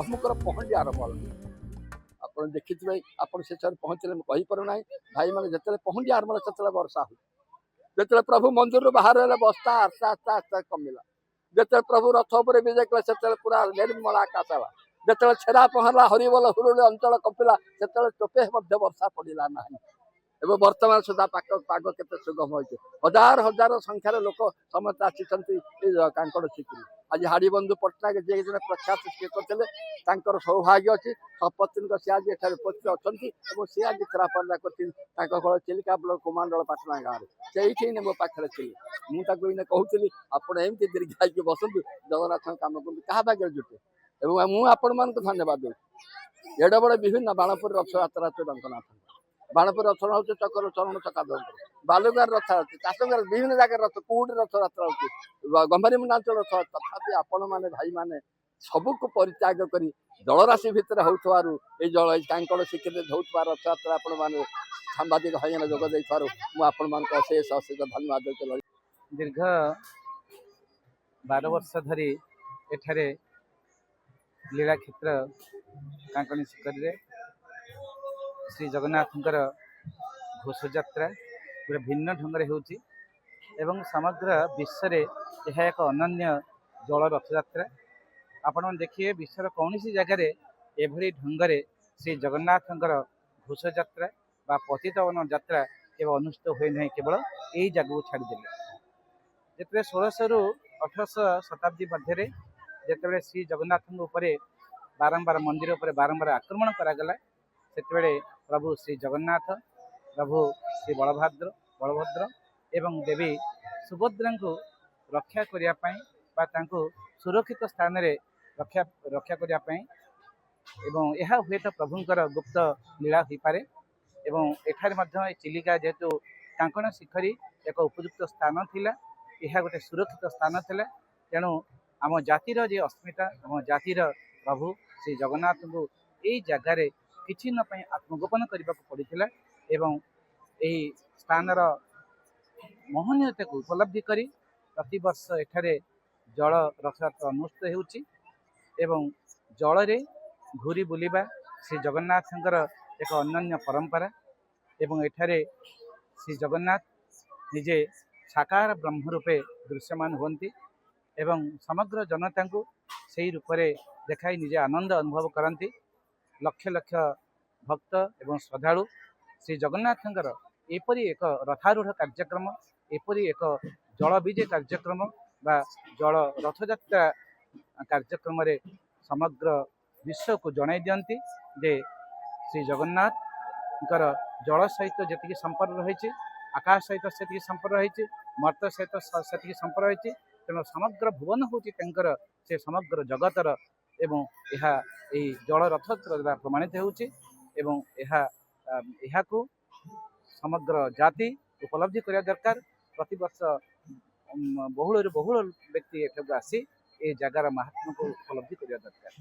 प्रभुଙ୍କର ପହଣ୍ଡି ଆରମ୍ଭ ହେଲା। ଆପଣ ଦେଖିଥିବେ ଆପଣ ସେଠାରେ ପହଞ୍ଚିଲେ ମୁଁ କହିପାରୁନାହିଁ ଭାଇମାନେ ଯେତେବେଳେ ପହଣ୍ଡି ଆରମ୍ଭ ହେଲା ସେତେବେଳେ ବର୍ଷା ହୁଏ। ଯେତେବେଳେ ପ୍ରଭୁ ମନ୍ଦିରରୁ ବାହାର ହେଲେ ବର୍ଷା ଆସ୍ତେ ଆସ୍ତେ ଆସ୍ତେ କମିଲା। ଯେତେବେଳେ ପ୍ରଭୁ ରଥ ଉପରେ ବିଜେ କଲେ ସେତେବେଳେ ପୁରା ନିର୍ମଳ ଆକାଶ ହେଲା। ଯେତେବେଳେ ଛେରା ପହଁରିଲା ହରିବୋଲ ହୁରୁଳି ଅଞ୍ଚଳ କପିଲା ସେତେବେଳେ ଟୋପେ ମଧ୍ୟ ବର୍ଷା ପଡ଼ିଲା ନାହିଁ। ଏବଂ ବର୍ତ୍ତମାନ ସୁଦ୍ଧା ପାଗ କେତେ ସୁଗମ ହୋଇଛି। ହଜାର ହଜାର ସଂଖ୍ୟାରେ ଲୋକ ସମସ୍ତେ ଆସିଛନ୍ତି ଏଇ କାଙ୍କଡ଼ ଶିଖିଲି। ଆଜି ହାଡ଼ିବନ୍ଧୁ ପଟ୍ଟନାୟକ ଯିଏ ଜଣେ ପ୍ରଖ୍ୟାତ ଶିକ୍ଷକ ଥିଲେ ତାଙ୍କର ସୌଭାଗ୍ୟ ଅଛି ସପତ୍ନୀଙ୍କ ସେ ଆଜି ଏଠାରେ ଉପସ୍ଥିତ ଅଛନ୍ତି ଏବଂ ସେ ଆଜି ଛେରାପହଁରା କରିଛନ୍ତି ତାଙ୍କ ଘର ଚିଲିକା ବ୍ଲକ କୁମାଣ୍ଡଳ ପାଟଣା ଗାଁରେ। ସେଇଠି ମୋ ପାଖରେ ଥିଲେ। ମୁଁ ତାକୁ ଏଇନେ କହୁଥିଲି ଆପଣ ଏମିତି ଦୀର୍ଘାୟିକି ବସନ୍ତୁ ଜଗନ୍ନାଥଙ୍କ କାମ କରନ୍ତୁ କାହା ଭାଗ୍ୟରେ ଜୁଟେ। ଏବଂ ମୁଁ ଆପଣମାନଙ୍କୁ ଧନ୍ୟବାଦ ଦେଉଛି। ଏଡ଼େ ବଡ଼ ବିଭିନ୍ନ ବାଣପୁର ରଥଯାତ୍ରା ଅଛି ରଙ୍ଗନାଥ ବାଣପୁର ରଥ ହେଉଛି ଚକର ଚରଣ ଚକାଦଙ୍କର ବାଲୁଗାର ରଥ ଅଛି ଚାଷଗାର ବିଭିନ୍ନ ଜାଗାରେ ରଥ କୋଉଠି ରଥଯାତ୍ରା ହେଉଛି ଗମ୍ଭାରୀମୁଣ୍ଡାଞ୍ଚଳ ରଥ। ତଥାପି ଆପଣମାନେ ଭାଇମାନେ ସବୁକୁ ପରିତ୍ୟାଗ କରି ଜଳରାଶି ଭିତରେ ହେଉଥିବାରୁ ଏଇ କାଙ୍କଡ଼ ଶିଖିରେ ହେଉଥିବା ରଥଯାତ୍ରା ଆପଣମାନେ ସାମ୍ବାଦିକ ଭାଇମାନେ ଯୋଗ ଦେଇଥିବାରୁ ମୁଁ ଆପଣମାନଙ୍କୁ ଅଶେଷ ଅଶେଷ ଧନ୍ୟବାଦ ଦେଉଛି। ଦୀର୍ଘ 12 ବର୍ଷ ଧରି ଏଠାରେ ଲୀଳାକ୍ଷେତ୍ର କାଙ୍କଣୀ ଶିଖରରେ ଶ୍ରୀ ଜଗନ୍ନାଥଙ୍କର ଘୋଷଯାତ୍ରା ପୁରା ଭିନ୍ନ ଢଙ୍ଗରେ ହେଉଛି ଏବଂ ସମଗ୍ର ବିଶ୍ୱରେ ଏହା ଏକ ଅନନ୍ୟ ଜଳ ରଥଯାତ୍ରା। ଆପଣମାନେ ଦେଖିବେ ବିଶ୍ୱର କୌଣସି ଜାଗାରେ ଏଭଳି ଢଙ୍ଗରେ ଶ୍ରୀ ଜଗନ୍ନାଥଙ୍କର ଘୋଷଯାତ୍ରା ବା ପତିତପାବନ ଯାତ୍ରା କେବେ ଅନୁଷ୍ଠିତ ହୁଏ ନାହିଁ କେବଳ ଏହି ଜାଗାକୁ ଛାଡ଼ିଦେଲେ। ଯେତେବେଳେ 1600ରୁ 1800 ଶତାବ୍ଦୀ ମଧ୍ୟରେ ଯେତେବେଳେ ଶ୍ରୀ ଜଗନ୍ନାଥଙ୍କ ଉପରେ ବାରମ୍ବାର ମନ୍ଦିର ଉପରେ ବାରମ୍ବାର ଆକ୍ରମଣ କରାଗଲା ସେତେବେଳେ ପ୍ରଭୁ ଶ୍ରୀ ଜଗନ୍ନାଥ ପ୍ରଭୁ ଶ୍ରୀ ବଳଭଦ୍ର ଏବଂ ଦେବୀ ସୁଭଦ୍ରାଙ୍କୁ ରକ୍ଷା କରିବା ପାଇଁ ବା ତାଙ୍କୁ ସୁରକ୍ଷିତ ସ୍ଥାନରେ ରକ୍ଷା କରିବା ପାଇଁ ଏବଂ ଏହା ହୁଏତ ପ୍ରଭୁଙ୍କର ଗୁପ୍ତ ଲୀଳା ହୋଇପାରେ। ଏବଂ ଏଠାରେ ମଧ୍ୟ ଏ ଚିଲିକା ଯେହେତୁ କାଙ୍କଣ ଶିଖରୀ ଏକ ଉପଯୁକ୍ତ ସ୍ଥାନ ଥିଲା ଏହା ଗୋଟେ ସୁରକ୍ଷିତ ସ୍ଥାନ ଥିଲା ତେଣୁ ଆମ ଜାତିର ଯେ ଅସ୍ମିତା ଆମ ଜାତିର ପ୍ରଭୁ ଶ୍ରୀ ଜଗନ୍ନାଥଙ୍କୁ ଏଇ ଜାଗାରେ କିଛି ନ ପାଇଁ ଆତ୍ମଗୋପନ କରିବାକୁ ପଡ଼ିଥିଲା ଏବଂ ଏହି ସ୍ଥାନର ମହନୀୟତାକୁ ଉପଲବ୍ଧି କରି ପ୍ରତିବର୍ଷ ଏଠାରେ ଜଳ ରଥଯାତ୍ରା ଅନୁଷ୍ଠିତ ହେଉଛି ଏବଂ ଜଳରେ ଘୁରି ବୁଲିବା ଶ୍ରୀ ଜଗନ୍ନାଥଙ୍କର ଏକ ଅନନ୍ୟ ପରମ୍ପରା ଏବଂ ଏଠାରେ ଶ୍ରୀ ଜଗନ୍ନାଥ ନିଜେ ସାକାର ବ୍ରହ୍ମ ରୂପେ ଦୃଶ୍ୟମାନ ହୁଅନ୍ତି ଏବଂ ସମଗ୍ର ଜନତାଙ୍କୁ ସେହି ରୂପରେ ଦେଖାଇ ନିଜେ ଆନନ୍ଦ ଅନୁଭବ କରନ୍ତି। ଲକ୍ଷ ଲକ୍ଷ ଭକ୍ତ ଏବଂ ଶ୍ରଦ୍ଧାଳୁ ଶ୍ରୀ ଜଗନ୍ନାଥଙ୍କର ଏପରି ଏକ ରଥାରୂଢ଼ କାର୍ଯ୍ୟକ୍ରମ ଏପରି ଏକ ଜଳ ବିଜେ କାର୍ଯ୍ୟକ୍ରମ ବା ଜଳ ରଥଯାତ୍ରା କାର୍ଯ୍ୟକ୍ରମରେ ସମଗ୍ର ବିଶ୍ୱକୁ ଜଣାଇ ଦିଅନ୍ତି ଯେ ଶ୍ରୀ ଜଗନ୍ନାଥଙ୍କର ଜଳ ସହିତ ଯେତିକି ସମ୍ପର୍କ ରହିଛି ଆକାଶ ସହିତ ସେତିକି ସମ୍ପର୍କ ରହିଛି ମର୍ତ୍ତ୍ୟ ସହିତ ସେତିକି ସମ୍ପର୍କ ରହିଛି ତେଣୁ ସମଗ୍ର ଭୁବନ ହେଉଛି ତାଙ୍କର ସେ ସମଗ୍ର ଜଗତର ଏବଂ ଏହା ଏହି ଜଳ ରଥଯାତ୍ରା ଦ୍ୱାରା ପ୍ରମାଣିତ ହେଉଛି ଏବଂ ଏହାକୁ ସମଗ୍ର ଜାତି ଉପଲବ୍ଧି କରିବା ଦରକାର। ପ୍ରତିବର୍ଷ ବହୁଳରୁ ବହୁଳ ବ୍ୟକ୍ତି ଏଠାକୁ ଆସି ଏ ଜାଗାର ମାହାତ୍ମ୍ୟକୁ ଉପଲବ୍ଧି କରିବା ଦରକାର।